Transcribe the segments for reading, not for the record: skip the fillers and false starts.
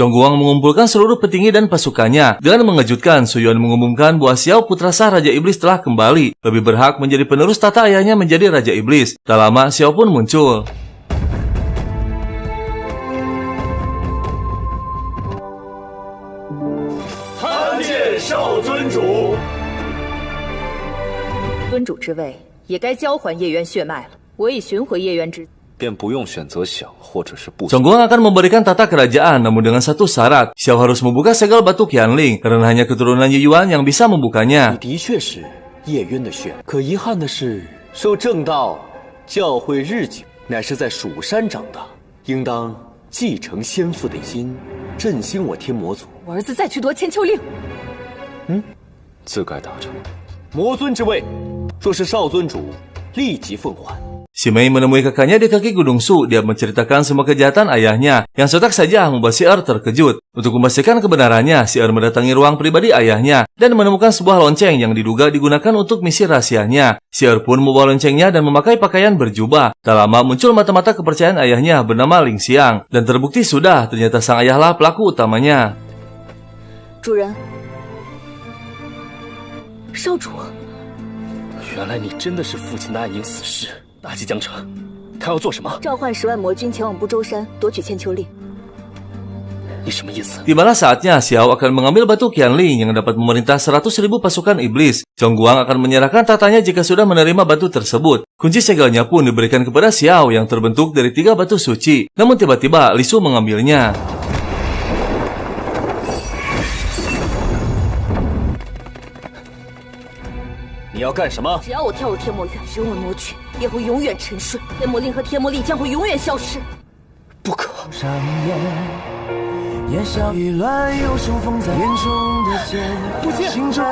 Zhongguang mengumpulkan seluruh petinggi dan pasukannya. Dengan mengejutkan, Su Yuan mengumumkan bahwa Xiao putra sah Raja Iblis telah kembali, lebih berhak menjadi penerus tata ayahnya menjadi Raja Iblis. Tak lama, Xiao pun muncul.尊主之位也该交还叶渊血脉了。我已寻回叶渊之。便不用选择想或者是不想。 Zhongguang akan memberikan tata kerajaan, namun dengan satu syarat. Xiao harus membuka segel batu Qianling, karena hanya keturunan Ye Yuan yang bisa membukanya. 你的确是叶渊的血，可遗憾的是，受正道教诲日久，乃是在蜀山长大，应当继承先父的心，振兴我天魔族。我儿子再去夺千秋令，自该达成。魔尊之位，若是少尊主立即奉还。 Si Mei menemui kakaknya di kaki Gunung Su. Dia menceritakan semua kejahatan ayahnya, yang sontak saja membuat si Er terkejut. Untuk memastikan kebenarannya, si Er mendatangi ruang pribadi ayahnya dan menemukan sebuah lonceng yang diduga digunakan untuk misi rahasianya. Si Er pun membawa loncengnya dan memakai pakaian berjubah. Tak lama muncul mata-mata kepercayaan ayahnya bernama Ling Xiang, dan terbukti sudah ternyata sang ayahlah pelaku utamanya. 主人，少主，原来你真的是父亲的暗影死士。 打击江城，他要做什么？召唤10万魔军前往不周山夺取千秋令。你什么意思？ Tibalah saatnya Xiao akan mengambil batu Qianling yang dapat memerintah 100.000 pasukan iblis. Zhongguang akan menyerahkan tatanya jika sudah menerima batu tersebut. Kunci segelnya pun diberikan kepada Xiao yang terbentuk dari 3 batu suci. Namun tiba-tiba Li Su mengambilnya. 你要干什么？只要我跳入天魔院，人为魔躯便会永远沉睡，天魔令和天魔力将会永远消失。不可！上演，烟消云乱，有手风在眼中的剑，心中。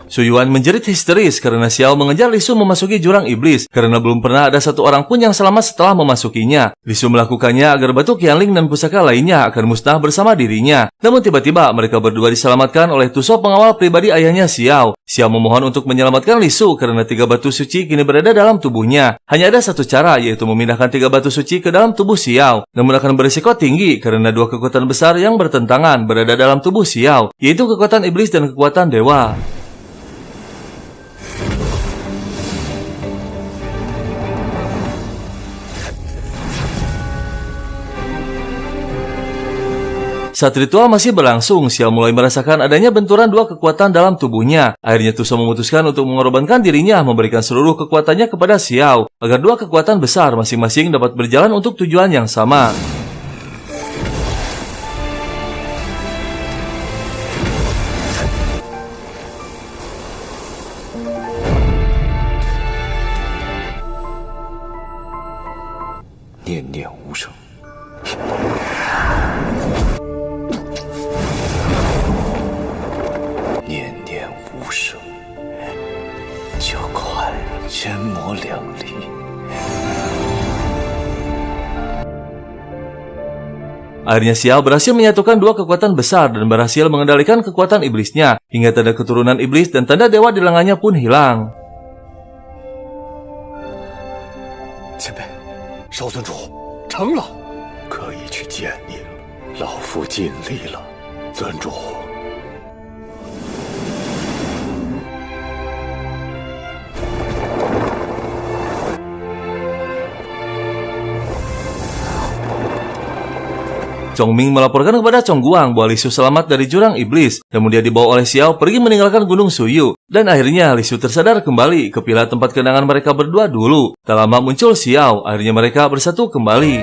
Su Yuan menjerit histeris karena Xiao mengejar Li Su memasuki jurang iblis karena belum pernah ada satu orang pun yang selamat setelah memasukinya. Li Su melakukannya agar batu Qianling dan pusaka lainnya akan musnah bersama dirinya. Namun tiba-tiba mereka berdua diselamatkan oleh Tuso pengawal pribadi ayahnya Xiao. Xiao memohon untuk menyelamatkan Li Su karena 3 batu suci kini berada dalam tubuhnya. Hanya ada satu cara, yaitu memindahkan 3 batu suci ke dalam tubuh Xiao. Namun akan berisiko tinggi karena 2 kekuatan besar yang bertentangan berada dalam tubuh Xiao, yaitu kekuatan iblis dan kekuatan dewa. Saat ritual masih berlangsung, Xiao mulai merasakan adanya benturan 2 kekuatan dalam tubuhnya. Akhirnya Tuso memutuskan untuk mengorbankan dirinya, memberikan seluruh kekuatannya kepada Xiao, agar 2 kekuatan besar masing-masing dapat berjalan untuk tujuan yang sama. Nian nian无声。 千魔两离。Akhirnya Xiao berhasil menyatukan 2 kekuatan besar dan berhasil mengendalikan kekuatan iblisnya, hingga tanda keturunan iblis dan tanda dewa di lengannya pun hilang. 前辈，少尊主成了，可以去见你了。老夫尽力了，尊主。 Chongming melaporkan kepada Zhongguang bahwa Li Su selamat dari jurang iblis. Namun dia dibawa oleh Xiao pergi meninggalkan Gunung Suyu. Dan akhirnya Li Su tersadar kembali ke pila tempat kenangan mereka berdua dulu. Tak lama muncul Xiao, akhirnya mereka bersatu kembali.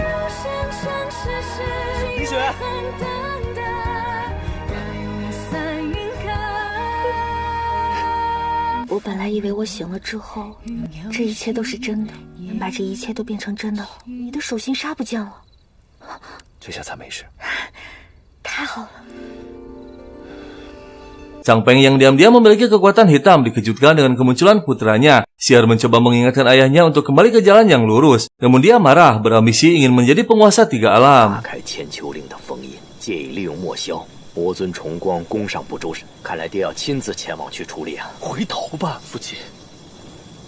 我本来以为我醒了之后，这一切都是真的，能把这一切都变成真的了。你的手心纱不见了。 这下才没事，太好了。 Sang Peng yang diam-diam memiliki kekuatan hitam dikejutkan dengan kemunculan putranya. Xiar mencoba mengingatkan ayahnya untuk kembali ke jalan yang lurus. Namun dia marah, berambisi ingin menjadi penguasa 3 alam. 打开千秋令的封印，借以利用莫萧。魔尊重光攻上不周山，看来爹要亲自前往去处理啊！回头吧，父亲，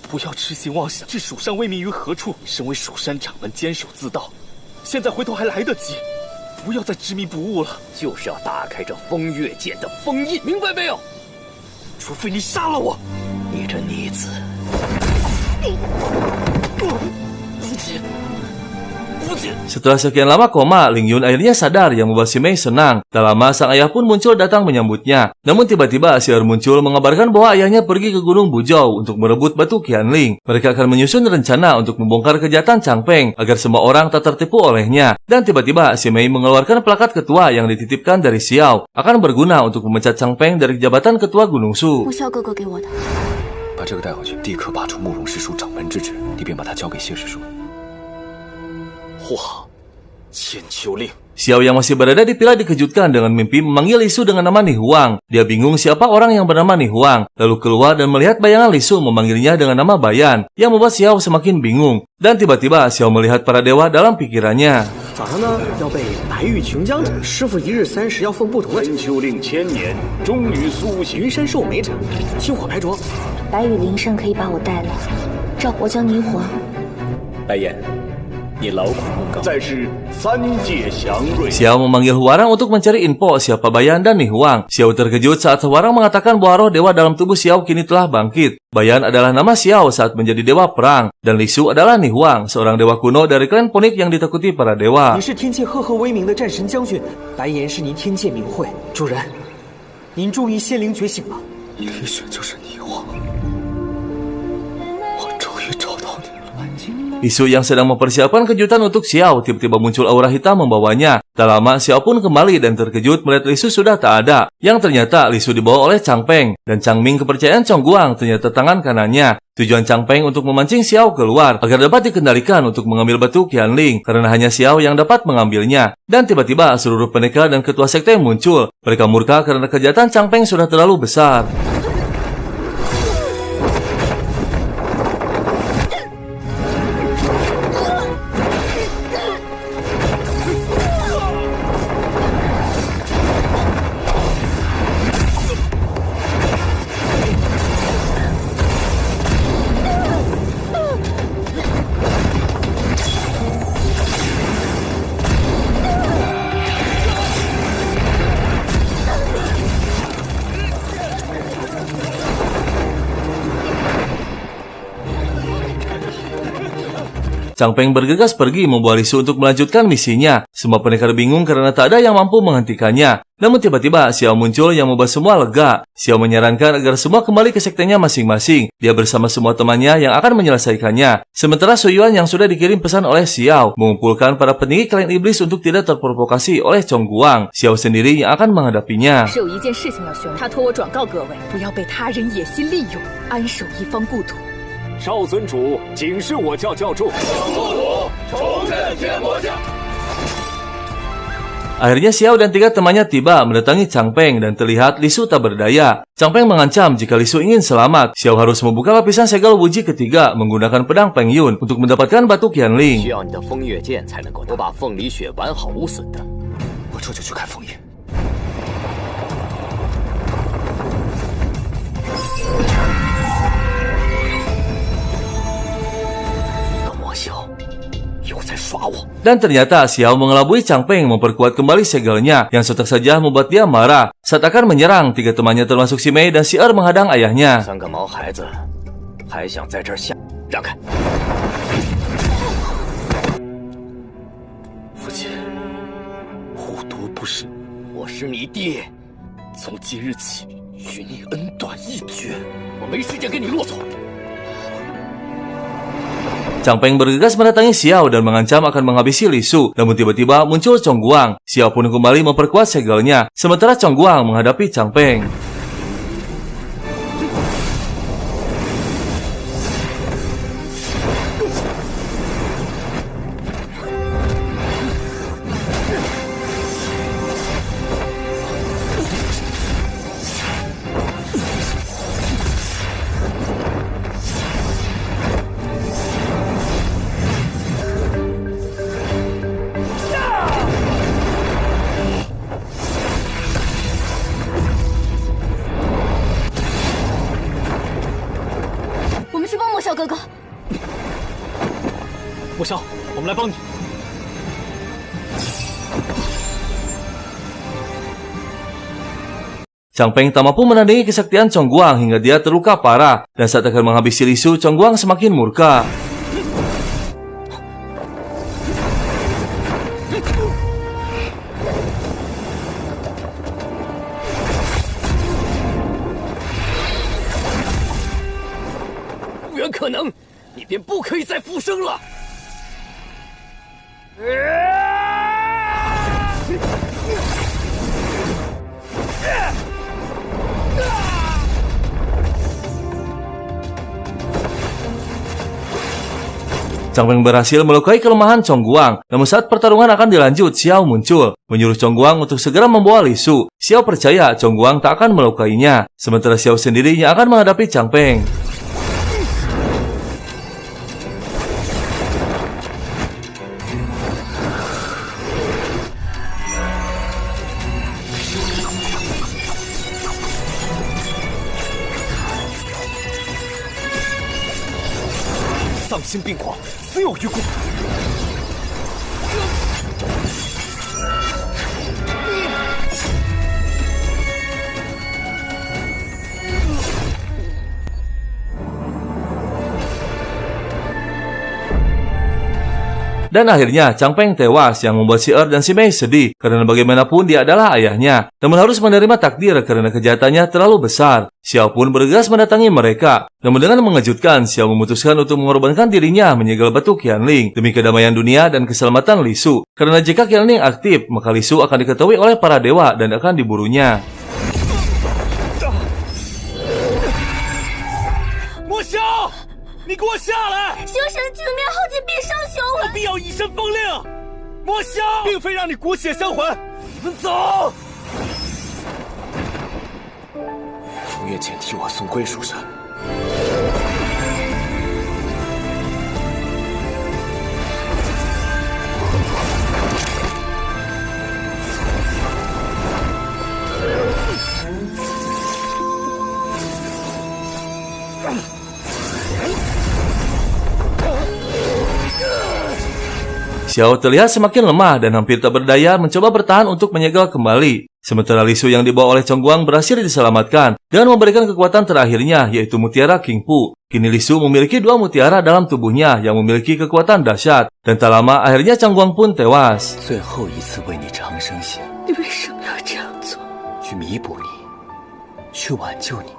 不要痴心妄想，置蜀山威名于何处？你身为蜀山掌门，坚守自盗。 现在回头还来得及，不要再执迷不悟了，就是要打开这风月剑的封印，明白没有？除非你杀了我。你这逆子！父亲，父亲！ Setelah sekian lama koma, Ling Yun akhirnya sadar yang membuat si Mei senang. Tak lama sang ayah pun muncul datang menyambutnya. Namun tiba-tiba si Er muncul mengabarkan bahwa ayahnya pergi ke Gunung Bujau untuk merebut batu Qianling. Mereka akan menyusun rencana untuk membongkar kejahatan Chang Peng agar semua orang tak tertipu olehnya. Dan tiba-tiba si Mei mengeluarkan plakat ketua yang dititipkan dari Xiao akan berguna untuk memecat Chang Peng dari jabatan ketua Gunung Shu. 木萧哥哥给我的。把这个带回去，立刻拔出慕容师叔掌门之职，你便把它交给谢师叔。哇，千秋令。 Xiao yang masih berada di villa dikejutkan dengan mimpi memanggil Li Su dengan nama Ni Huang. Dia bingung siapa orang yang bernama Ni Huang, lalu keluar dan melihat bayangan Li Su memanggilnya dengan nama Bayan, yang membuat Xiao semakin bingung. Dan tiba-tiba Xiao melihat para dewa dalam pikirannya. 早上呢要被白玉琼江城，师傅一日30要奉不同的千秋令千年，终于苏醒。云山寿美产，青火牌桌。白羽灵圣可以把我带来，赵国将霓凰。白眼，你劳苦功高。再是三界祥瑞。 Xiao memanggil Huarang untuk mencari info siapa Bayan dan Ni Huang. Xiao terkejut saat Huarang mengatakan bahwa roh dewa dalam tubuh Xiao kini telah bangkit. Bayan adalah nama Xiao saat menjadi dewa perang, dan Li Su adalah Ni Huang, seorang dewa kuno dari klan Punik yang ditakuti para dewa. 你是天界赫赫威名的战神将军，白岩是您天界名讳。主人，您终于仙灵觉醒了。李雪就是霓凰，我终于找到你了。 Li Su yang sedang mempersiapkan kejutan untuk Xiao tiba-tiba muncul aura hitam membawanya. Tak lama Xiao pun kembali dan terkejut melihat Li Su sudah tak ada. Yang ternyata Li Su dibawa oleh Chang Peng dan Chang Ming kepercayaan Chong Guang ternyata tangan kanannya. Tujuan Chang Peng untuk memancing Xiao keluar agar dapat dikendalikan untuk mengambil batu Qianling karena hanya Xiao yang dapat mengambilnya. Dan tiba-tiba seluruh pendekar dan ketua sekte muncul. Mereka murka karena kejahatan Chang Peng sudah terlalu besar. Chang Peng bergegas pergi membawa Li Su untuk melanjutkan misinya. Semua pendekar bingung karena tak ada yang mampu menghentikannya. Namun tiba-tiba Xiao muncul yang membuat semua lega. Xiao menyarankan agar semua kembali ke sektenya masing-masing. Dia bersama semua temannya yang akan menyelesaikannya. Sementara Su Yuan yang sudah dikirim pesan oleh Xiao mengumpulkan para petinggi klan iblis untuk tidak terprovokasi oleh Chong Guang. Xiao sendiri yang akan menghadapinya. 是有一件事情要宣布，他托我转告各位，不要被他人野心利用，安守一方故土。 少尊主，警示我教教主。重振天魔教。 Akhirnya Xiao dan tiga temannya tiba mendatangi Chang Peng dan terlihat Li Su tak berdaya. Chang Peng mengancam jika Li Su ingin selamat, Xiao harus membuka lapisan segel wuji ketiga menggunakan pedang Peng Yun untuk mendapatkan batu Qianling. 需要你的风月剑才能够。我把凤梨雪完好无损的。我这就去看枫叶。 Dan ternyata Xiao mengelabui Chang Peng memperkuat kembali segelnya yang sontak saja membuat dia marah. Saat akan menyerang, tiga temannya termasuk si Mei dan si Er menghadang ayahnya. 三个毛孩子还想在这儿下？让开！父亲，虎毒不食，我是你爹，从今日起与你恩断义绝，我没时间跟你啰嗦。 Chang Peng bergegas mendatangi Xiao dan mengancam akan menghabisi Li Su. Namun tiba-tiba muncul Chong Guang. Xiao pun kembali memperkuat segelnya. Sementara Chong Guang menghadapi Chang Peng.哥，莫萧，我们来帮你。Chang Peng tak mampu menandingi kesaktian Chong Guang hingga dia terluka parah. Dan saat akan menghabisi Li Su, Chong Guang semakin murka. Chang Peng berhasil melukai kelemahan Chong Guang. Namun saat pertarungan akan dilanjut, Xiao muncul, menyuruh Chong Guang untuk segera membawa Li Su. Xiao percaya Chong Guang tak akan melukainya, sementara Xiao sendiri yang akan menghadapi Chang Peng.丧心病狂，死有余辜。 Dan akhirnya Chang Peng tewas yang membuat si dan si Mei sedih karena bagaimanapun dia adalah ayahnya. Namun harus menerima takdir karena kejahatannya terlalu besar. Xiao pun bergegas mendatangi mereka. Namun dengan mengejutkan, Xiao memutuskan untuk mengorbankan dirinya menyegel batu Qianling demi kedamaian dunia dan keselamatan Li Su. Karena jika Qianling aktif, maka Li Su akan diketahui oleh para dewa dan akan diburunya. 魔霄，你给我下来！凶神救命，后继必伤雄我必要以身封令。魔霄，并非让你骨血相还，你们走。风月剑替我送归蜀山。 Xiao terlihat semakin lemah dan hampir tak berdaya mencoba bertahan untuk menyegel kembali. Sementara Li Su yang dibawa oleh Chong Guang berhasil diselamatkan dengan memberikan kekuatan terakhirnya yaitu mutiara King Pu. Kini Li Su memiliki 2 mutiara dalam tubuhnya yang memiliki kekuatan dahsyat. Dan tak lama akhirnya Chong Guang pun tewas. 最后一次为你长生血，你为什么要这样做？去弥补你，去挽救你。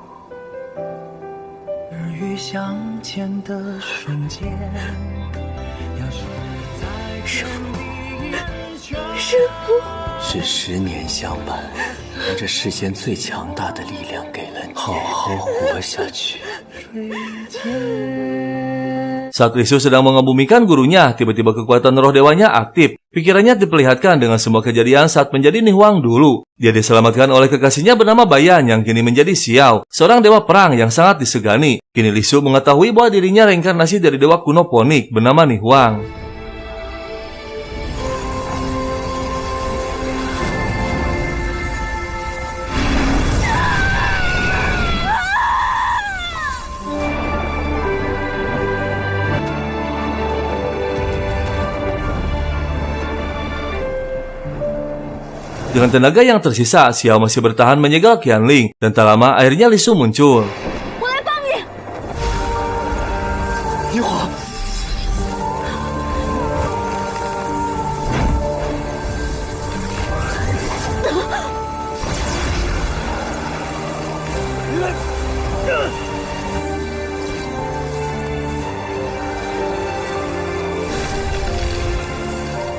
日与相见的瞬间，要是在师父，是10年相伴，把这世间最强大的力量给了你，好好活下去。 Saat Li Su sedang mengebumikan gurunya, tiba-tiba kekuatan roh dewanya aktif. Pikirannya diperlihatkan dengan semua kejadian saat menjadi Nihwang dulu. Dia diselamatkan oleh kekasihnya bernama Bayan yang kini menjadi Xiao, seorang dewa perang yang sangat disegani. Kini Li Su mengetahui bahwa dirinya reinkarnasi dari dewa kuno Ponik bernama Nihwang. Dengan tenaga yang tersisa, Xiao masih bertahan menyegel Qianling. Dan tak lama, akhirnya Li Su muncul. Nihwang,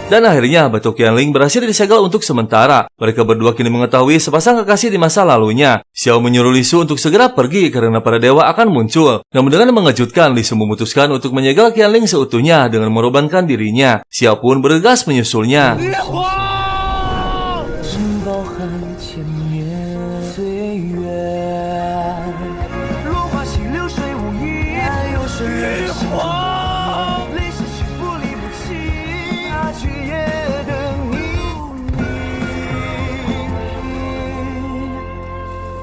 Dan akhirnya batu Qianling berhasil disegel untuk sementara. Mereka berdua kini mengetahui sepasang kekasih di masa lalunya. Xiao menyuruh Li Su untuk segera pergi karena para dewa akan muncul. Namun dengan mengejutkan, Li Su memutuskan untuk menyegel Qianling seutuhnya dengan mengorbankan dirinya. Xiao pun bergegas menyusulnya. 珍宝含千年岁月，落花溪流水无语，爱有深远的心中。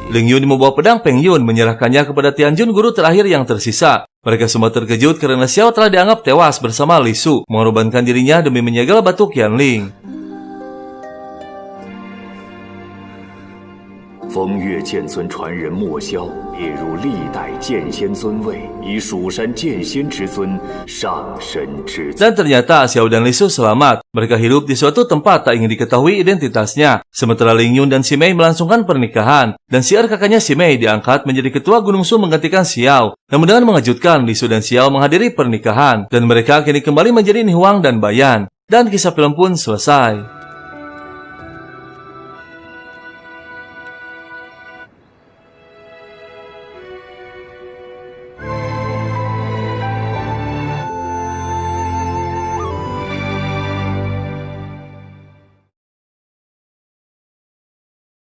Ling Yun membawa pedang Peng Yun menyerahkannya kepada Tianjun guru terakhir yang tersisa. Mereka semua terkejut karena Xiao telah dianggap tewas bersama Li Su, mengorbankan dirinya demi menyegel batu Qianling. 风月剑尊传人莫萧列入历代剑仙尊位，以蜀山剑仙之尊上身之尊。 Dan ternyata Xiao dan Li Su selamat. Mereka hidup di suatu tempat tak ingin diketahui identitasnya. Sementara Ling Yun dan Si Mei melangsungkan pernikahan. Dan siar kakaknya Si Mei diangkat menjadi ketua Gunung Su menggantikan Xiao. Namun dengan mengejutkan, Li Su dan Xiao menghadiri pernikahan. Dan mereka kini kembali menjadi Ni Huang dan Bayan. Dan kisah film pun selesai.